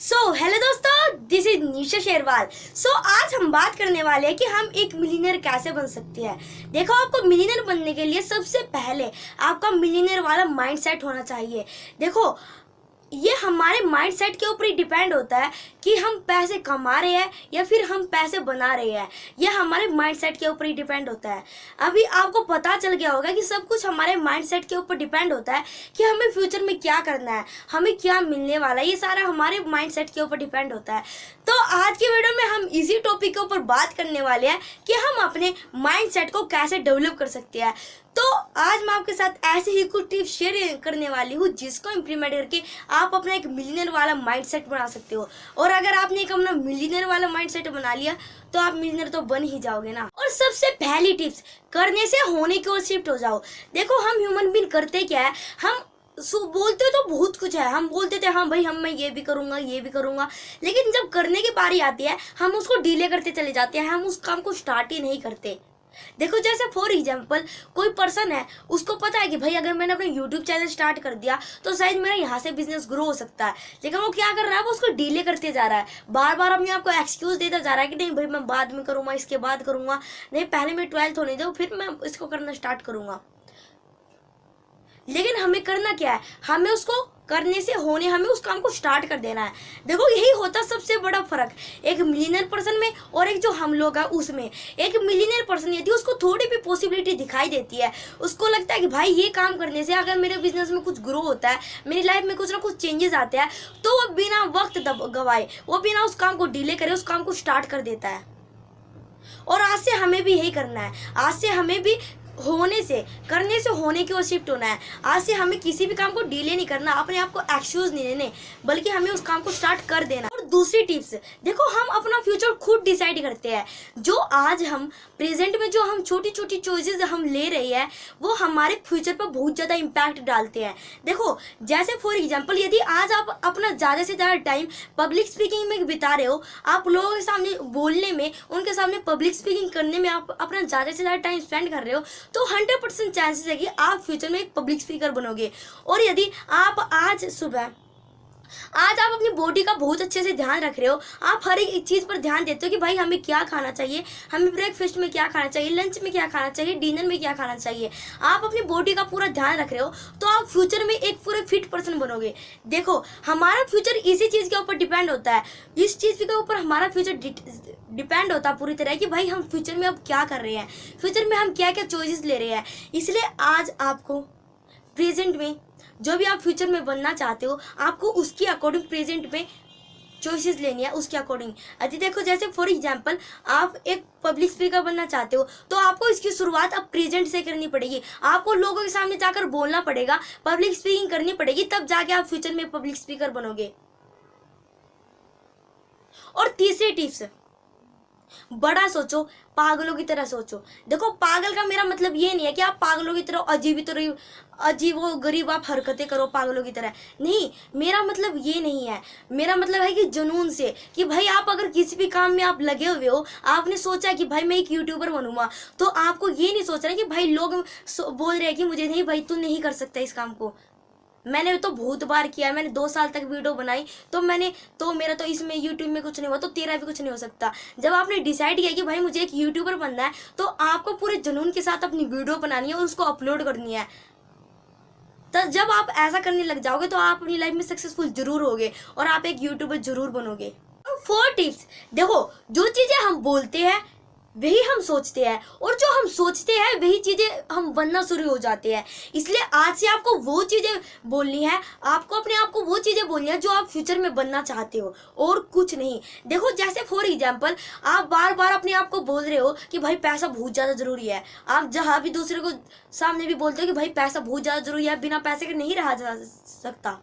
Hello दोस्तों, this is निशा शेरवाल। आज हम बात करने वाले हैं कि हम एक मिलियनर कैसे बन सकते हैं। देखो, आपको मिलियनर बनने के लिए सबसे पहले आपका मिलियनर वाला माइंडसेट होना चाहिए। देखो, ये हमारे माइंडसेट के ऊपर ही डिपेंड होता है कि हम पैसे कमा रहे हैं या फिर हम पैसे बना रहे हैं। ये हमारे माइंडसेट के ऊपर ही डिपेंड होता है। अभी आपको पता चल गया होगा कि सब कुछ हमारे माइंडसेट के ऊपर डिपेंड होता है कि हमें फ्यूचर में क्या करना है, हमें क्या मिलने वाला है। ये सारा हमारे माइंडसेट के ऊपर डिपेंड होता है। तो आज की वीडियो में हम इसी टॉपिक के ऊपर बात करने वाले हैं कि हम अपने माइंडसेट को कैसे डेवलप कर सकते हैं। तो आज मैं आपके साथ ऐसे ही कुछ टिप्स शेयर करने वाली हूँ जिसको इम्प्लीमेंट करके आप अपना एक मिलियनर वाला माइंडसेट बना सकते हो। और अगर आपने एक अपना मिलियनर वाला माइंडसेट बना लिया तो आप मिलियनर तो बन ही जाओगे ना। और सबसे पहली टिप्स, करने से होने की ओर शिफ्ट हो जाओ। देखो, हम ह्यूमन बीइंग करते क्या है, हम बोलते तो बहुत कुछ है। हम बोलते थे हाँ भाई, मैं ये भी करूंगा, ये भी करूंगा, लेकिन जब करने की बारी आती है हम उसको डिले करते चले जाते हैं, हम उस काम को स्टार्ट ही नहीं करते। देखो, जैसे फॉर एग्जाम्पल कोई पर्सन है, उसको पता है कि भाई अगर मैंने अपना यूट्यूब चैनल स्टार्ट कर दिया तो शायद मेरा यहाँ से बिजनेस ग्रो हो सकता है, लेकिन वो क्या कर रहा है, वो उसको डिले करते जा रहा है। बार बार अपने आप को एक्सक्यूज देता जा रहा है कि नहीं भाई, मैं बाद में करूंगा, इसके बाद करूंगा, नहीं पहले मैं 12th होने दो फिर मैं इसको करना स्टार्ट करूंगा। लेकिन हमें करना क्या है, हमें उसको करने से होने, हमें उस काम को स्टार्ट कर देना है। देखो, यही होता सबसे बड़ा फर्क एक मिलियनर पर्सन में और एक जो हम लोग हैं उसमें। एक मिलियनर पर्सन यदि उसको थोड़ी भी पॉसिबिलिटी दिखाई देती है, उसको लगता है कि भाई ये काम करने से अगर मेरे बिजनेस में कुछ ग्रो होता है, मेरी लाइफ में कुछ ना कुछ चेंजेस आते हैं, तो वो बिना वक्त गवाए, वो बिना उस काम को डिले करे उस काम को स्टार्ट कर देता है। और आज से हमें भी यही करना है। आज से हमें भी होने से, करने से होने की ओर शिफ्ट होना है। आज से हमें किसी भी काम को डिले नहीं करना, अपने आप को एक्सक्यूज नहीं देने, बल्कि हमें उस काम को स्टार्ट कर देना। और दूसरी टिप्स, देखो, हम अपना फ्यूचर खुद डिसाइड करते हैं। जो आज हम प्रेजेंट में जो हम छोटी छोटी चॉइसेस हम ले रहे हैं, वो हमारे फ्यूचर पर बहुत ज़्यादा इम्पैक्ट डालते हैं। देखो, जैसे फॉर एग्जाम्पल यदि आज आप अपना ज़्यादा से ज़्यादा टाइम पब्लिक स्पीकिंग में बिता रहे हो, आप लोगों के सामने बोलने में, उनके सामने पब्लिक स्पीकिंग करने में आप अपना ज़्यादा से ज़्यादा टाइम स्पेंड कर रहे हो, तो 100% चांसेस है कि आप फ्यूचर में एक पब्लिक स्पीकर बनोगे। और यदि आप आज आप अपनी बॉडी का बहुत अच्छे से ध्यान रख रहे हो, आप हर एक चीज़ पर ध्यान देते हो कि भाई हमें क्या खाना चाहिए, हमें ब्रेकफास्ट में क्या खाना चाहिए, लंच में क्या खाना चाहिए, डिनर में क्या खाना चाहिए, आप अपनी बॉडी का पूरा ध्यान रख रहे हो, तो आप फ्यूचर में एक पूरे फिट पर्सन बनोगे। देखो, हमारा फ्यूचर इसी चीज़ के ऊपर डिपेंड होता है, इस चीज़ के ऊपर हमारा फ्यूचर डिपेंड होता है पूरी तरह कि भाई हम फ्यूचर में अब क्या कर रहे हैं, फ्यूचर में हम क्या क्या चॉइसेस ले रहे हैं। इसलिए आज आपको प्रेजेंट में जो भी आप फ्यूचर में बनना चाहते हो, आपको उसके अकॉर्डिंग प्रेजेंट में चॉइसेस लेनी है, उसके अकॉर्डिंग। यदि देखो, जैसे फॉर एग्जांपल आप एक पब्लिक स्पीकर बनना चाहते हो, तो आपको इसकी शुरुआत अब प्रेजेंट से करनी पड़ेगी। आपको लोगों के सामने जाकर बोलना पड़ेगा, पब्लिक स्पीकिंग करनी पड़ेगी, तब जाके आप फ्यूचर में पब्लिक स्पीकर बनोगे। और तीसरी टिप्स, बड़ा सोचो, पागलों की तरह सोचो। देखो, पागल का मेरा मतलब ये नहीं है कि आप पागलों की तरह अजीब व गरीब आप हरकतें करो पागलों की तरह, नहीं, मेरा मतलब ये नहीं है। मेरा मतलब है कि जुनून से, कि भाई आप अगर किसी भी काम में आप लगे हुए हो, आपने सोचा कि भाई मैं एक यूट्यूबर बनूंगा, तो आपको ये नहीं सोचना कि भाई लोग बोल रहे हैं कि मुझे, नहीं भाई तू नहीं कर सकता इस काम को। मैंने तो बहुत बार किया, मैंने 2 साल तक वीडियो बनाई, तो मेरा तो इसमें यूट्यूब में कुछ नहीं हुआ, तो तेरा भी कुछ नहीं हो सकता। जब आपने डिसाइड किया कि भाई मुझे एक यूट्यूबर बनना है, तो आपको पूरे जुनून के साथ अपनी वीडियो बनानी है और उसको अपलोड करनी है। तो जब आप ऐसा करने लग जाओगे तो आप अपनी लाइफ में सक्सेसफुल जरूर होगे और आप एक यूट्यूबर जरूर बनोगे। 4 टिप्स, देखो, जो चीजें हम बोलते हैं वही हम सोचते हैं, और जो हम सोचते हैं वही चीजें हम बनना शुरू हो जाते हैं। इसलिए आज से आपको वो चीजें बोलनी है, आपको अपने आप को वो चीजें बोलनी है जो आप फ्यूचर में बनना चाहते हो, और कुछ नहीं। देखो, जैसे फॉर एग्जांपल आप बार बार अपने आप को बोल रहे हो कि भाई पैसा बहुत ज्यादा जरूरी है, आप जहां भी दूसरे को सामने भी बोलते हो कि भाई पैसा बहुत ज्यादा जरूरी है, बिना पैसे के नहीं रहा जा सकता,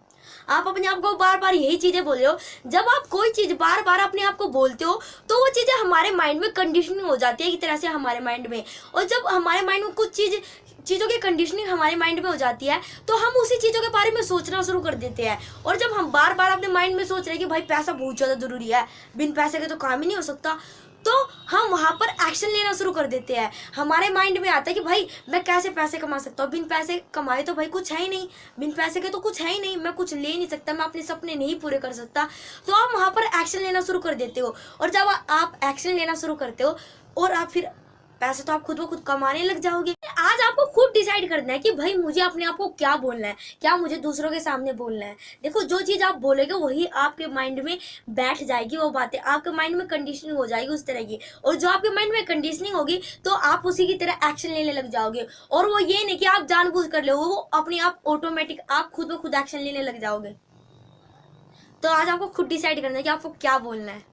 आप अपने आप को बार बार यही चीजें बोल रहे हो। जब आप कोई चीज बार बार अपने आप को बोलते हो, तो वो चीजें हमारे माइंड में कंडीशनिंग हो जाती है एक तरह से हमारे माइंड में। और जब हमारे माइंड में कुछ चीज़ों की कंडीशनिंग हमारे माइंड में हो जाती है, तो हम उसी चीज़ों के बारे में सोचना शुरू कर देते हैं। और जब हम बार बार अपने माइंड में सोच रहे हैं कि भाई पैसा बहुत ज़्यादा ज़रूरी है, बिन पैसे के तो काम ही नहीं हो सकता, तो हम वहाँ पर एक्शन लेना शुरू कर देते हैं। हमारे माइंड में आता है कि भाई मैं कैसे पैसे कमा सकता हूँ, बिन पैसे कमाए तो भाई कुछ है ही नहीं, बिन पैसे के तो कुछ है ही नहीं, मैं कुछ ले नहीं सकता, मैं अपने सपने नहीं पूरे कर सकता। तो आप वहाँ पर एक्शन लेना शुरू कर देते हो, और जब आप एक्शन लेना शुरू करते हो और आप फिर पैसे तो आप खुद ब खुद कमाने लग जाओगे। आज आपको खुद डिसाइड करना है कि भाई मुझे अपने आप को क्या बोलना है, क्या मुझे दूसरों के सामने बोलना है। देखो जो चीज़ आप बोलोगे वही आपके माइंड में बैठ जाएगी, वो बातें आपके माइंड में कंडीशनिंग हो जाएगी उस तरह की, और जो आपके माइंड में कंडीशनिंग होगी तो आप उसी की तरह एक्शन लेने लग जाओगे। और वो ये नहीं कि आप जानबूझ कर लो, वो अपने आप ऑटोमेटिक आप खुद ब खुद एक्शन लेने लग जाओगे। तो आज आपको खुद डिसाइड करना है कि आपको क्या बोलना है।